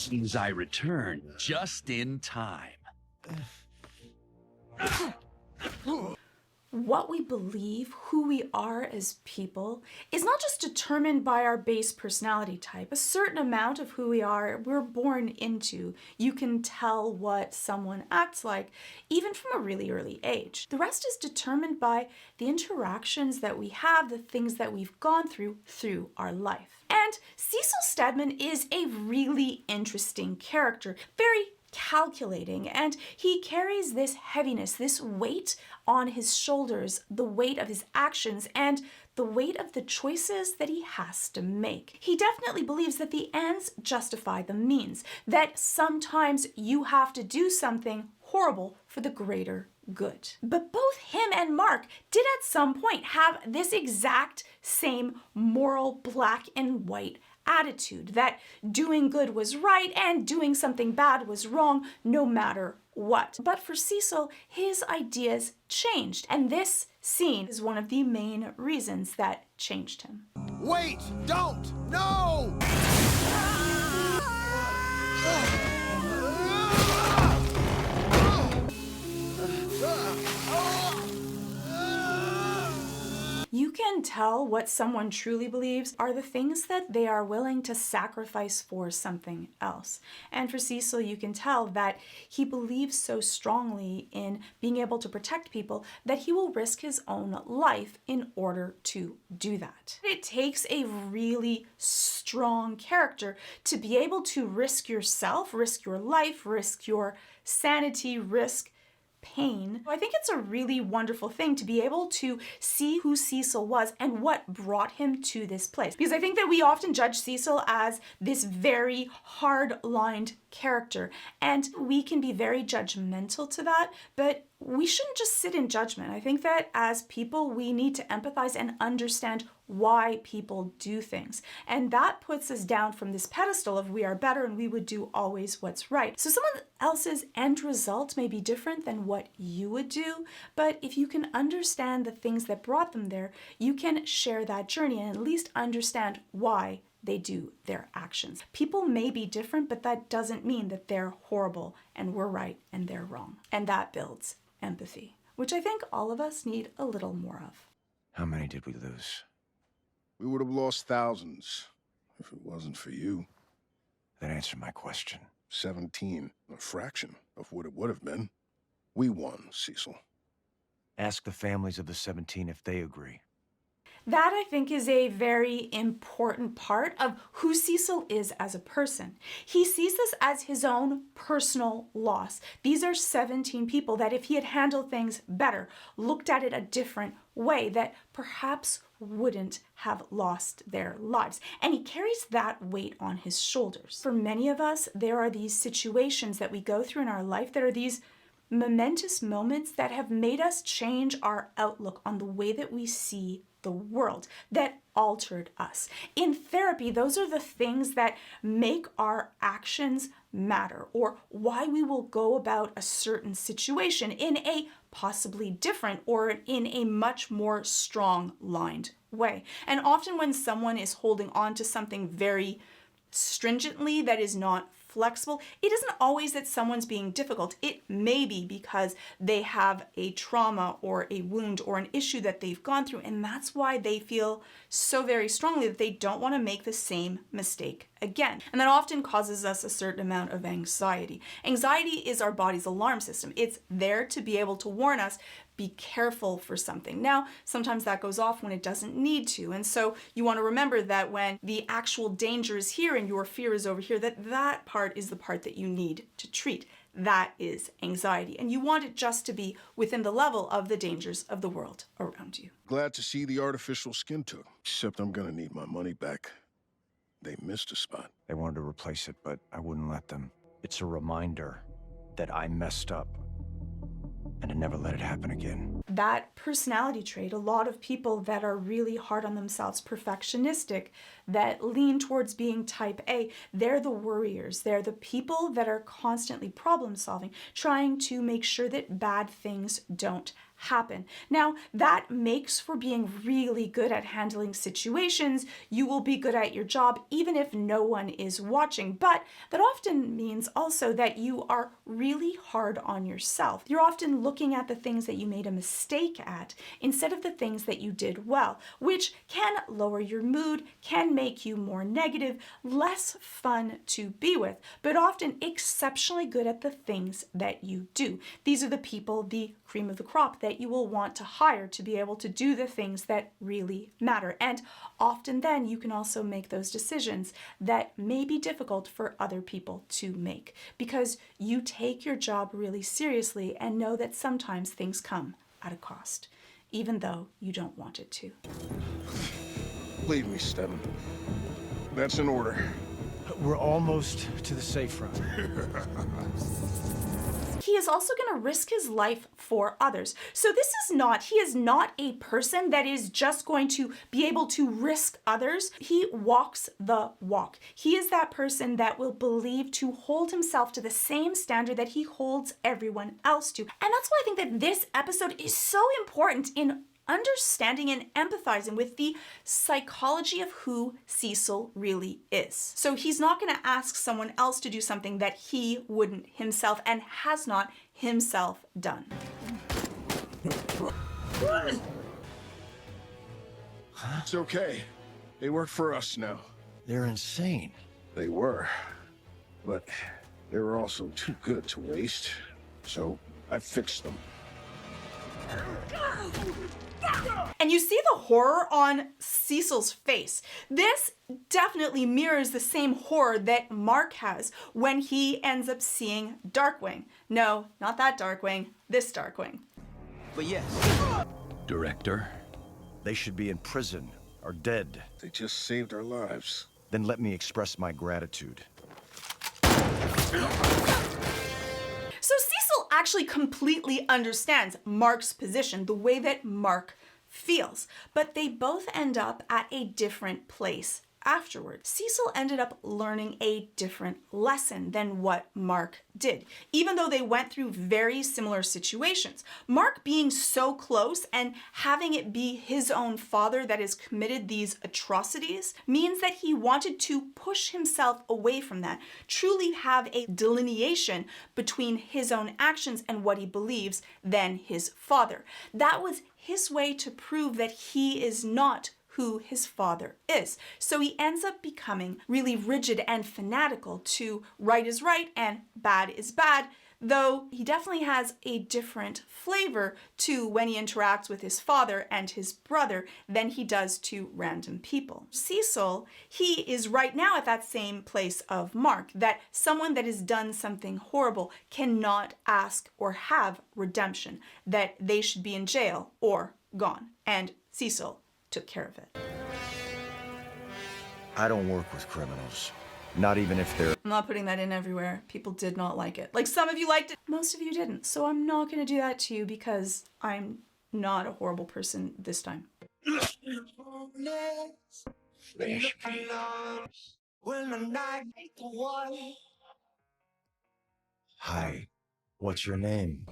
seems I return just in time. What we believe, who we are as people, is not just determined by our base personality type. A certain amount of who we are, we're born into. You can tell what someone acts like, even from a really early age. The rest is determined by the interactions that we have, the things that we've gone through our life. And Cecil Stedman is a really interesting character, very calculating, and he carries this heaviness, this weight on his shoulders, the weight of his actions and the weight of the choices that he has to make. He definitely believes that the ends justify the means, that sometimes you have to do something horrible for the greater good. But both him and Mark did at some point have this exact same moral black and white attitude, that doing good was right and doing something bad was wrong, no matter what. But for Cecil, his ideas changed, and this scene is one of the main reasons that changed him. Wait! Don't! No! You can tell what someone truly believes are the things that they are willing to sacrifice for something else. And for Cecil, you can tell that he believes so strongly in being able to protect people that he will risk his own life in order to do that. It takes a really strong character to be able to risk yourself, risk your life, risk your sanity, risk pain. I think it's a really wonderful thing to be able to see who Cecil was and what brought him to this place. Because I think that we often judge Cecil as this very hard-lined character, and we can be very judgmental to that, but we shouldn't just sit in judgment. I think that as people, we need to empathize and understand why people do things. And that puts us down from this pedestal of we are better and we would do always what's right. So someone else's end result may be different than what you would do, but if you can understand the things that brought them there, you can share that journey and at least understand why they do their actions. People may be different, but that doesn't mean that they're horrible and we're right and they're wrong. And that builds empathy, which I think all of us need a little more of. How many did we lose? We would have lost thousands if it wasn't for you. That answered my question. 17, a fraction of what it would have been. We won, Cecil. Ask the families of the 17 if they agree. That, I think, is a very important part of who Cecil is as a person. He sees this as his own personal loss. These are 17 people that if he had handled things better, looked at it a different way, that perhaps wouldn't have lost their lives. And he carries that weight on his shoulders. For many of us, there are these situations that we go through in our life that are these momentous moments that have made us change our outlook on the way that we see the world, that altered us. In therapy, those are the things that make our actions matter, or why we will go about a certain situation in a possibly different or in a much more strong-lined way. And often when someone is holding on to something very stringently that is not flexible, it isn't always that someone's being difficult. It may be because they have a trauma or a wound or an issue that they've gone through, and that's why they feel so very strongly that they don't want to make the same mistake again. And that often causes us a certain amount of anxiety. Anxiety is our body's alarm system. It's there to be able to warn us, be careful for something. Now, sometimes that goes off when it doesn't need to. And so you want to remember that when the actual danger is here and your fear is over here, that part is the part that you need to treat. That is anxiety. And you want it just to be within the level of the dangers of the world around you. Glad to see the artificial skin took, except I'm gonna need my money back. They missed a spot. They wanted to replace it, but I wouldn't let them. It's a reminder that I messed up and to never let it happen again. That personality trait, a lot of people that are really hard on themselves, perfectionistic, that lean towards being type A, they're the worriers. They're the people that are constantly problem solving, trying to make sure that bad things don't happen. Now, that makes for being really good at handling situations. You will be good at your job even if no one is watching, but that often means also that you are really hard on yourself. You're often looking at the things that you made a mistake at instead of the things that you did well, which can lower your mood, can make you more negative, less fun to be with, but often exceptionally good at the things that you do. These are the people, the cream of the crop, that you will want to hire to be able to do the things that really matter. And often then you can also make those decisions that may be difficult for other people to make because you take your job really seriously and know that sometimes things come at a cost, even though you don't want it to. Leave me, Stedman. That's an order. We're almost to the safe room. He is also going to risk his life for others. So he is not a person that is just going to be able to risk others. He walks the walk. He is that person that will believe to hold himself to the same standard that he holds everyone else to. And that's why I think that this episode is so important in understanding and empathizing with the psychology of who Cecil really is. So he's not going to ask someone else to do something that he wouldn't himself and has not himself done. It's okay. They work for us now. They're insane. They were. But they were also too good to waste. So I fixed them. And you see the horror on Cecil's face. This definitely mirrors the same horror that Mark has when he ends up seeing Darkwing. No, not that Darkwing, this Darkwing. But yes, Director, they should be in prison or dead. They just saved our lives. Then let me express my gratitude. So Cecil actually completely understands Mark's position, the way that Mark feels, but they both end up at a different place afterwards. Cecil ended up learning a different lesson than what Mark did, even though they went through very similar situations. Mark being so close and having it be his own father that has committed these atrocities means that he wanted to push himself away from that, truly have a delineation between his own actions and what he believes than his father. That was his way to prove that he is not who his father is. So he ends up becoming really rigid and fanatical to right is right and bad is bad, though he definitely has a different flavor to when he interacts with his father and his brother than he does to random people. Cecil, he is right now at that same place of Mark, that someone that has done something horrible cannot ask or have redemption, that they should be in jail or gone. And Cecil took care of it. I don't work with criminals. Not even if they're... I'm not putting that in everywhere. People did not like it. Like, some of you liked it, most of you didn't. So I'm not going to do that to you because I'm not a horrible person this time. Hi, what's your name?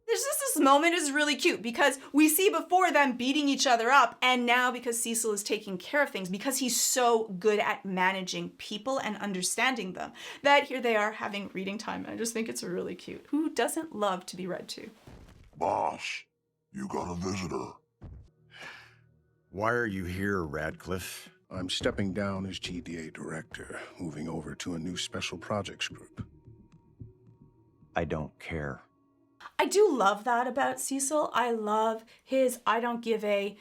There's just this moment is really cute because we see before them beating each other up, and now because Cecil is taking care of things, because he's so good at managing people and understanding them, that here they are having reading time. I just think it's really cute. Who doesn't love to be read to? Boss, you got a visitor. Why are you here, Radcliffe? I'm stepping down as GDA director, moving over to a new special projects group. I don't care. I do love that about Cecil. I love his I don't give a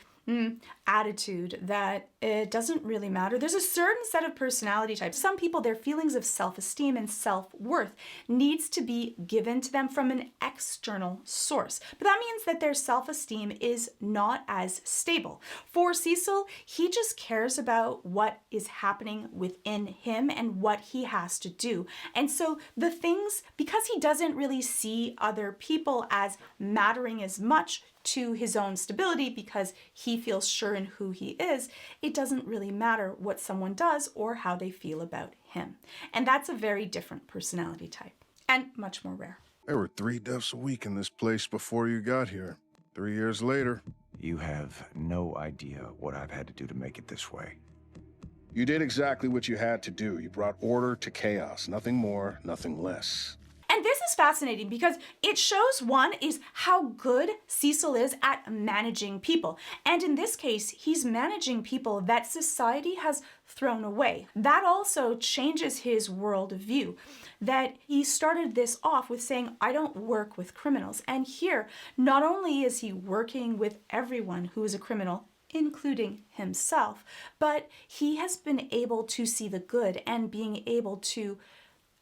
attitude that it doesn't really matter. There's a certain set of personality types. Some people, their feelings of self-esteem and self-worth needs to be given to them from an external source. But that means that their self-esteem is not as stable. For Cecil, he just cares about what is happening within him and what he has to do. And so the things, because he doesn't really see other people as mattering as much to his own stability because he feels sure in who he is, it doesn't really matter what someone does or how they feel about him. him. And that's a very different personality type and much more rare. There were 3 deaths a week in this place before you got here. 3 years later. You have no idea what I've had to do to make it this way. You did exactly what you had to do. You brought order to chaos. Nothing more, nothing less. And this is fascinating because it shows, one, is how good Cecil is at managing people. And in this case, he's managing people that society has thrown away. That also changes his worldview. That he started this off with saying, I don't work with criminals. And here, not only is he working with everyone who is a criminal, including himself, but he has been able to see the good and being able to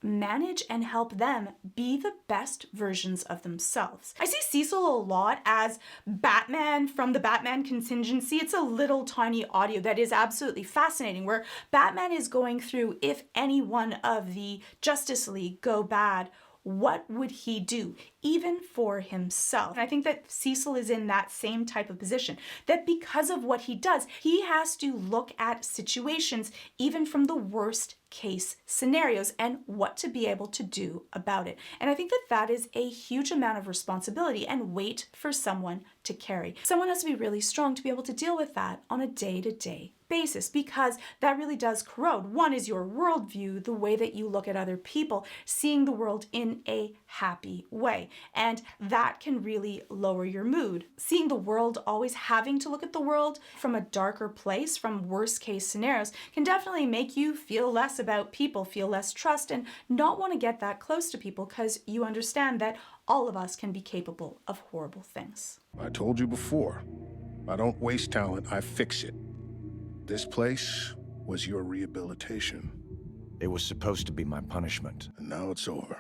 manage and help them be the best versions of themselves. I see Cecil a lot as Batman from the Batman contingency. It's a little tiny audio that is absolutely fascinating where Batman is going through if any one of the Justice League go bad, what would he do, even for himself? And I think that Cecil is in that same type of position, that because of what he does, he has to look at situations, even from the worst case scenarios, and what to be able to do about it. And I think that that is a huge amount of responsibility and weight for someone to carry. Someone has to be really strong to be able to deal with that on a day-to-day basis, because that really does corrode. One is your worldview, the way that you look at other people, seeing the world in a happy way. And that can really lower your mood. Seeing the world, always having to look at the world from a darker place, from worst case scenarios, can definitely make you feel less about people, feel less trust, and not want to get that close to people because you understand that all of us can be capable of horrible things. I told you before, I don't waste talent, I fix it. This place was your rehabilitation. It was supposed to be my punishment. And now it's over.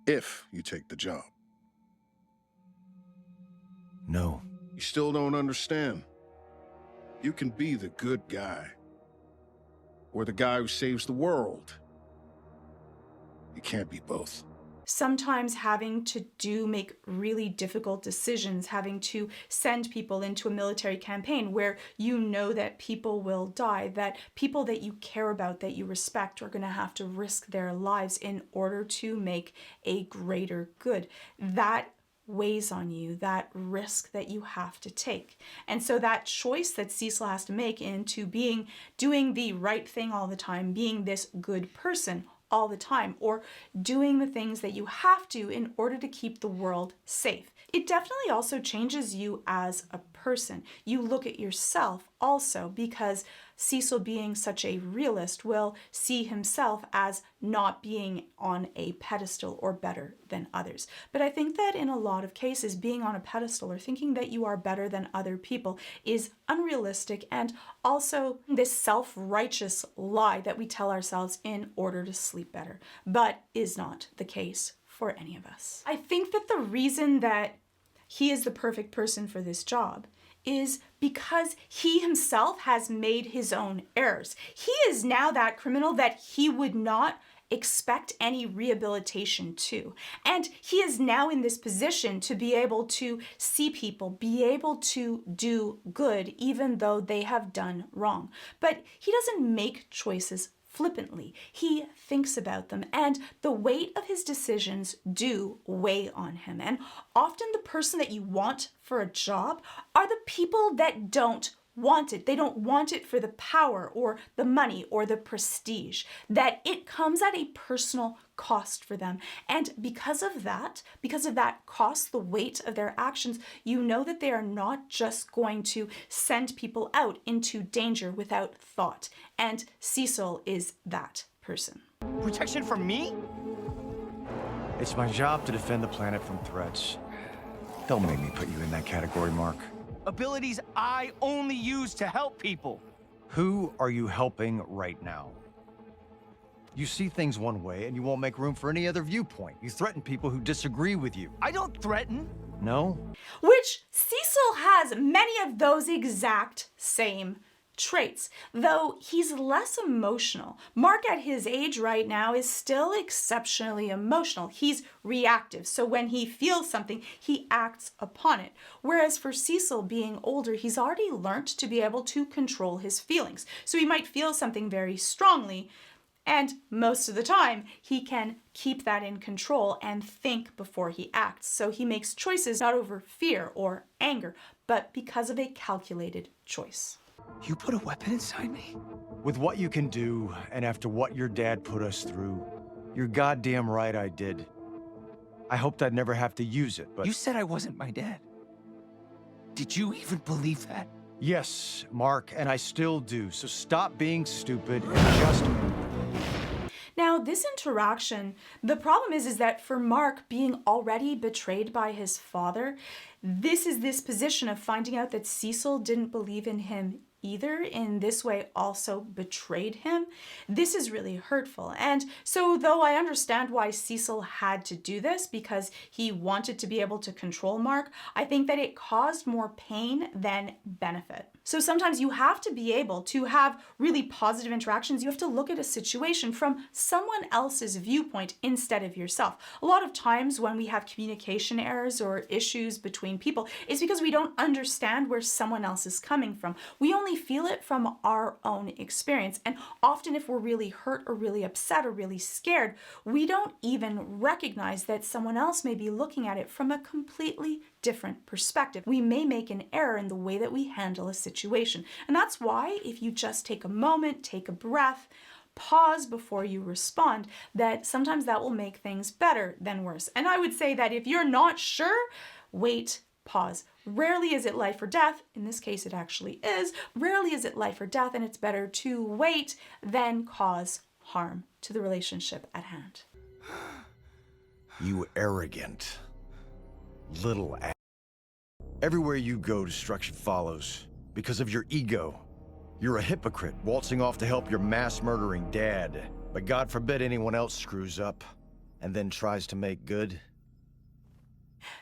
If you take the job. No. You still don't understand. You can be the good guy. Or the guy who saves the world. You can't be both. Sometimes having to make really difficult decisions, having to send people into a military campaign where you know that people will die, that people that you care about, that you respect, are going to have to risk their lives in order to make a greater good. That weighs on you, that risk that you have to take. And so that choice that Cecil has to make into doing the right thing all the time, being this good person all the time, or doing the things that you have to in order to keep the world safe. It definitely also changes you as a person. You look at yourself also, because Cecil, being such a realist, will see himself as not being on a pedestal or better than others. But I think that in a lot of cases, being on a pedestal or thinking that you are better than other people is unrealistic, and also this self-righteous lie that we tell ourselves in order to sleep better, but is not the case for any of us. I think that the reason that he is the perfect person for this job is because he himself has made his own errors. He is now that criminal that he would not expect any rehabilitation to. And he is now in this position to be able to see people, be able to do good, even though they have done wrong. But he doesn't make choices flippantly. He thinks about them, and the weight of his decisions do weigh on him. And often the person that you want for a job are the people that don't want it. They don't want it for the power or the money or the prestige, that it comes at a personal cost for them. And because of that cost, the weight of their actions, you know that they are not just going to send people out into danger without thought. And Cecil is that person. Protection from me? It's my job to defend the planet from threats. Don't make me put you in that category, Mark. Abilities I only use to help people. Who are you helping right now? You see things one way and you won't make room for any other viewpoint. You threaten people who disagree with you. I don't threaten. No? Which Cecil has many of those exact same traits, though he's less emotional. Mark at his age right now is still exceptionally emotional. He's reactive, so when he feels something, he acts upon it. Whereas for Cecil, being older, he's already learned to be able to control his feelings. So he might feel something very strongly, And most of the time, he can keep that in control and think before he acts. So he makes choices not over fear or anger, but because of a calculated choice. You put a weapon inside me? With what you can do, and after what your dad put us through, you're goddamn right I did. I hoped I'd never have to use it, but... You said I wasn't my dad. Did you even believe that? Yes, Mark, and I still do. So stop being stupid and just... Now, this interaction, the problem is that for Mark, being already betrayed by his father, this is this position of finding out that Cecil didn't believe in him either, in this way also betrayed him. This is really hurtful. And so though I understand why Cecil had to do this because he wanted to be able to control Mark, I think that it caused more pain than benefit. So sometimes you have to be able to have really positive interactions. You have to look at a situation from someone else's viewpoint instead of yourself. A lot of times when we have communication errors or issues between people, it's because we don't understand where someone else is coming from. We only feel it from our own experience. And often if we're really hurt or really upset or really scared, we don't even recognize that someone else may be looking at it from a completely different perspective. We may make an error in the way that we handle a situation. And that's why if you just take a moment, take a breath, pause before you respond, that sometimes that will make things better than worse. And I would say that if you're not sure, wait, pause. Rarely is it life or death. In this case, it actually is. Rarely is it life or death, and it's better to wait than cause harm to the relationship at hand. You arrogant little ass. Everywhere you go, destruction follows. Because of your ego. You're a hypocrite, waltzing off to help your mass-murdering dad. But God forbid anyone else screws up and then tries to make good.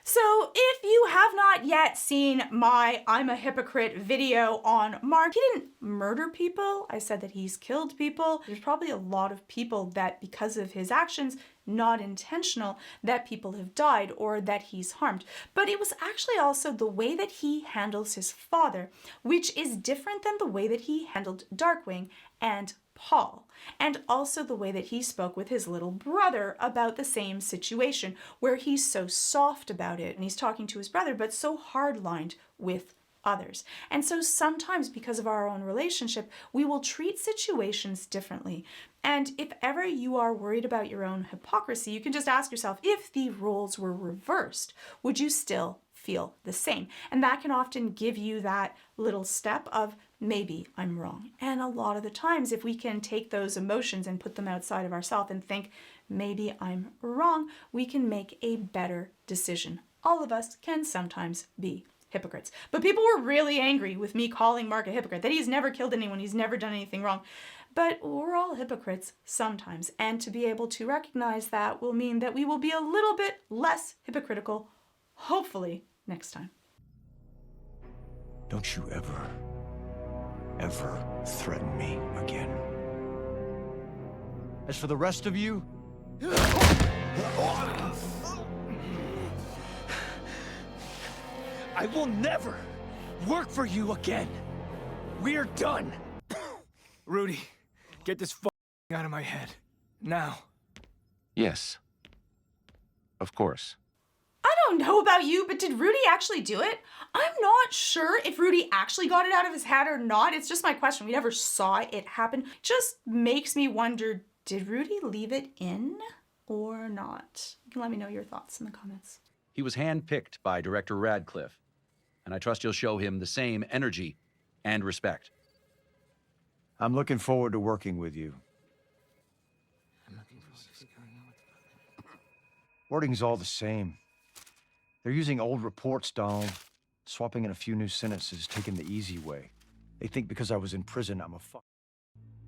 So if you have not yet seen my I'm a Hypocrite video on Mark, he didn't murder people. I said that he's killed people. There's probably a lot of people that because of his actions, not intentional, that people have died or that he's harmed. But it was actually also the way that he handles his father, which is different than the way that he handled Darkwing and Paul, and also the way that he spoke with his little brother about the same situation, where he's so soft about it and he's talking to his brother, but so hard-lined with others. And so sometimes because of our own relationship, we will treat situations differently. And if ever you are worried about your own hypocrisy, you can just ask yourself, if the roles were reversed, would you still feel the same? And that can often give you that little step of, maybe I'm wrong. And a lot of the times, if we can take those emotions and put them outside of ourselves and think, maybe I'm wrong, we can make a better decision. All of us can sometimes be hypocrites. But people were really angry with me calling Mark a hypocrite, that he's never killed anyone, he's never done anything wrong. But we're all hypocrites sometimes. And to be able to recognize that will mean that we will be a little bit less hypocritical, hopefully, next time. Don't you ever threaten me again. As for the rest of you, I will never work for you again. We're done. Rudy, get this out of my head. Now. Yes. Of course. I don't know about you, but did Rudy actually do it? I'm not sure if Rudy actually got it out of his head or not. It's just my question. We never saw it happen. Just makes me wonder, did Rudy leave it in or not? You can let me know your thoughts in the comments. He was handpicked by Director Radcliffe, and I trust you'll show him the same energy and respect. I'm looking forward to working with you. Wording's all the same. They're using old reports, Donald, swapping in a few new sentences, taking the easy way. They think because I was in prison, I'm a fuck.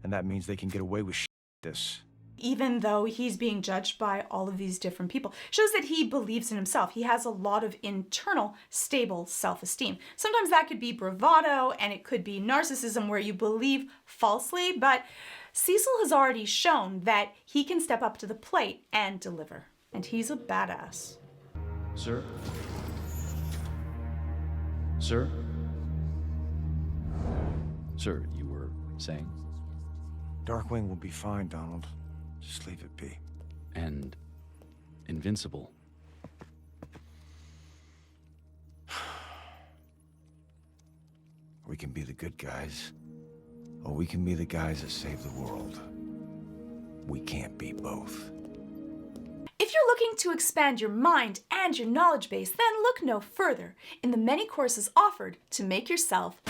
And that means they can get away with shit like this. Even though he's being judged by all of these different people, shows that he believes in himself. He has a lot of internal, stable self-esteem. Sometimes that could be bravado, and it could be narcissism where you believe falsely, but Cecil has already shown that he can step up to the plate and deliver. And he's a badass. Sir? Sir? Sir, you were saying? Darkwing will be fine, Donald. Just leave it be. And Invincible. We can be the good guys, or we can be the guys that save the world. We can't be both. If you're looking to expand your mind and your knowledge base, then look no further in the many courses offered to make yourself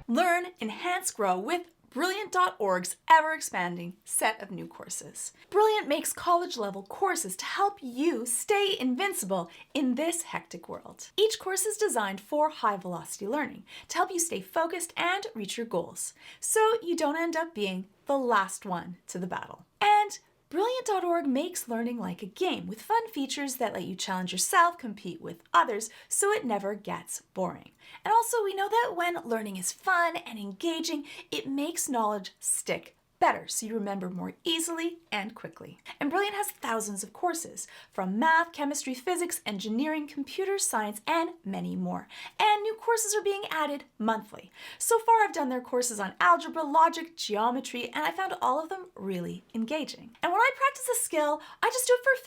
learn, enhance, grow with Brilliant.org's ever-expanding set of new courses. Brilliant makes college-level courses to help you stay invincible in this hectic world. Each course is designed for high-velocity learning to help you stay focused and reach your goals, so you don't end up being the last one to the battle. And Brilliant.org makes learning like a game with fun features that let you challenge yourself, compete with others, so it never gets boring. And also, we know that when learning is fun and engaging, it makes knowledge stick better, so you remember more easily and quickly. And Brilliant has thousands of courses, from math, chemistry, physics, engineering, computer science, and many more. And new courses are being added monthly. So far, I've done their courses on algebra, logic, geometry, and I found all of them really engaging. And when I practice a skill, I just do it for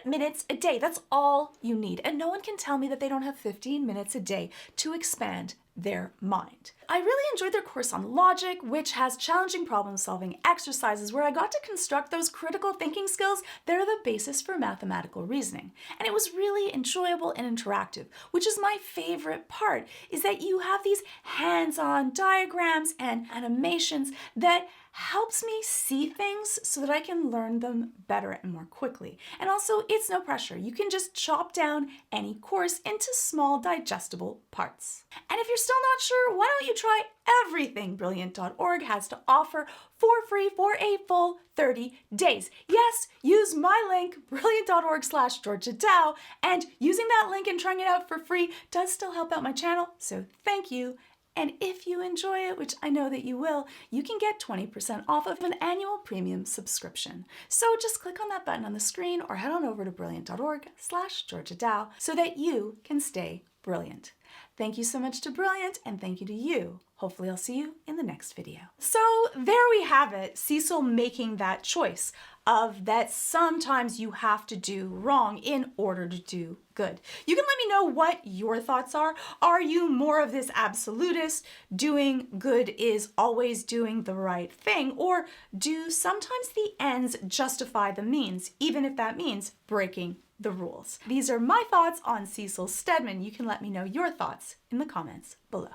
15 minutes a day. That's all you need. And no one can tell me that they don't have 15 minutes a day to expand their mind. I really enjoyed their course on logic, which has challenging problem-solving exercises where I got to construct those critical thinking skills that are the basis for mathematical reasoning. And it was really enjoyable and interactive, which is my favorite part, is that you have these hands-on diagrams and animations that helps me see things so that I can learn them better and more quickly. And also, it's no pressure. You can just chop down any course into small digestible parts. And if you're still not sure, why don't you try everything Brilliant.org has to offer for free for a full 30 days. Yes, use my link, Brilliant.org/Georgia Dow, and using that link and trying it out for free does still help out my channel, so thank you. And if you enjoy it, which I know that you will, you can get 20% off of an annual premium subscription. So just click on that button on the screen or head on over to Brilliant.org/Georgia Dow so that you can stay brilliant. Thank you so much to Brilliant, and thank you to you. Hopefully I'll see you in the next video. So there we have it, Cecil making that choice of that sometimes you have to do wrong in order to do good. You can let me know what your thoughts are. Are you more of this absolutist, doing good is always doing the right thing, or do sometimes the ends justify the means, even if that means breaking the rules? These are my thoughts on Cecil Stedman. You can let me know your thoughts in the comments below.